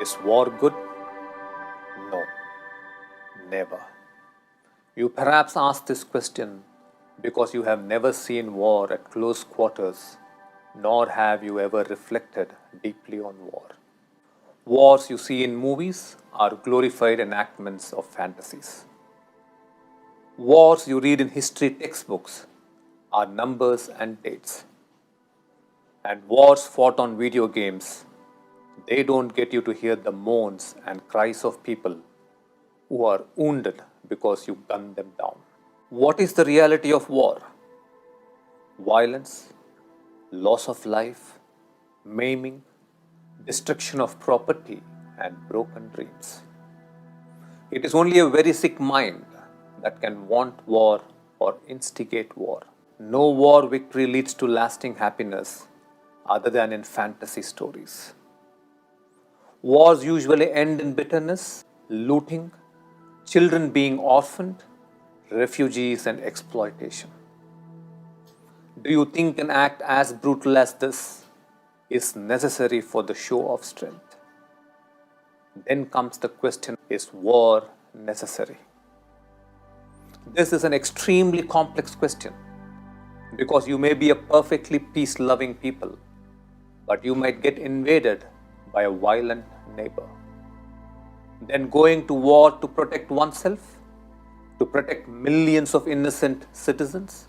Is war good? No, never. You perhaps ask this question because you have never seen war at close quarters, nor have you ever reflected deeply on war. Wars you see in movies are glorified enactments of fantasies. Wars you read in history textbooks are numbers and dates. And wars fought on video games, they don't get you to hear the moans and cries of people who are wounded because you gunned them down. What is the reality of war? Violence, loss of life, maiming, destruction of property, and broken dreams. It is only a very sick mind that can want war or instigate war. No war victory leads to lasting happiness other than in fantasy stories. Wars usually end in bitterness, looting, children being orphaned, refugees, and exploitation. Do you think an act as brutal as this is necessary for the show of strength? Then comes the question, is war necessary? This is an extremely complex question because you may be a perfectly peace-loving people, but you might get invaded by a violent neighbor. Then going to war to protect oneself, to protect millions of innocent citizens,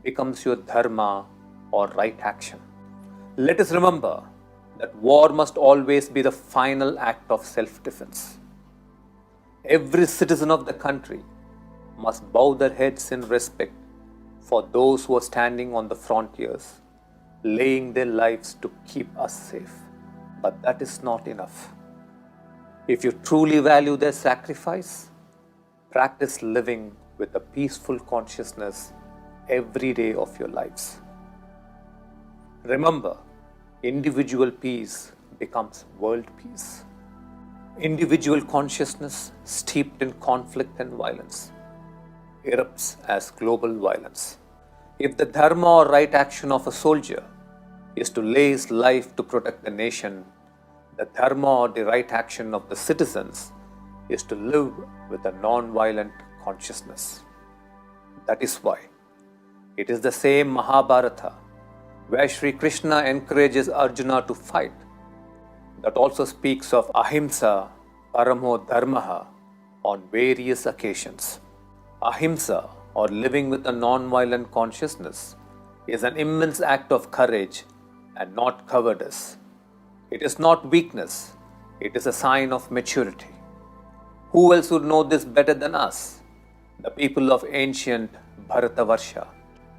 becomes your dharma or right action. Let us remember that war must always be the final act of self-defense. Every citizen of the country must bow their heads in respect for those who are standing on the frontiers, laying their lives to keep us safe. But that is not enough. If you truly value their sacrifice, practice living with a peaceful consciousness every day of your lives. Remember, individual peace becomes world peace. Individual consciousness steeped in conflict and violence erupts as global violence. If the dharma or right action of a soldier is to lay his life to protect the nation, the dharma or the right action of the citizens is to live with a non-violent consciousness. That is why it is the same Mahabharata where Sri Krishna encourages Arjuna to fight that also speaks of ahimsa, paramo dharmaha on various occasions. Ahimsa, or living with a non-violent consciousness, is an immense act of courage and not cowardice. It is not weakness, it is a sign of maturity. Who else would know this better than us, the people of ancient Bharatavarsha?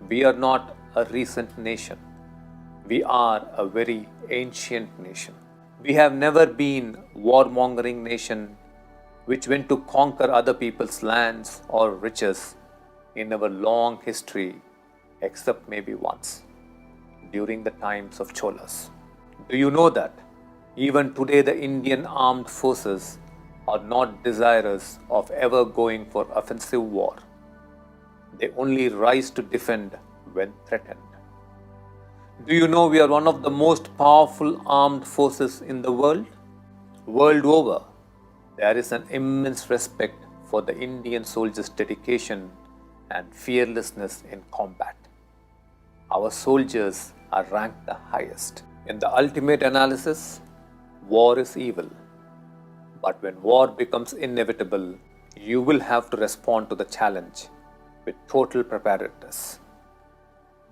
We are not a recent nation. We are a very ancient nation. We have never been a warmongering nation which went to conquer other people's lands or riches in our long history, except maybe once, during the times of Cholas. Do you know that even today the Indian armed forces are not desirous of ever going for offensive war? They only rise to defend when threatened. Do you know we are one of the most powerful armed forces in the world? World over, there is an immense respect for the Indian soldiers' dedication and fearlessness in combat. Our soldiers are ranked the highest. In the ultimate analysis, war is evil. But when war becomes inevitable, you will have to respond to the challenge with total preparedness.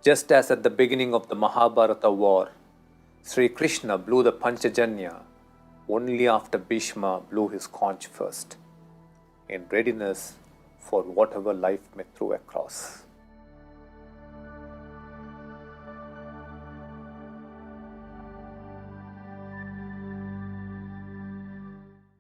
Just as at the beginning of the Mahabharata war, Sri Krishna blew the Panchajanya only after Bhishma blew his conch first, in readiness for whatever life may throw across.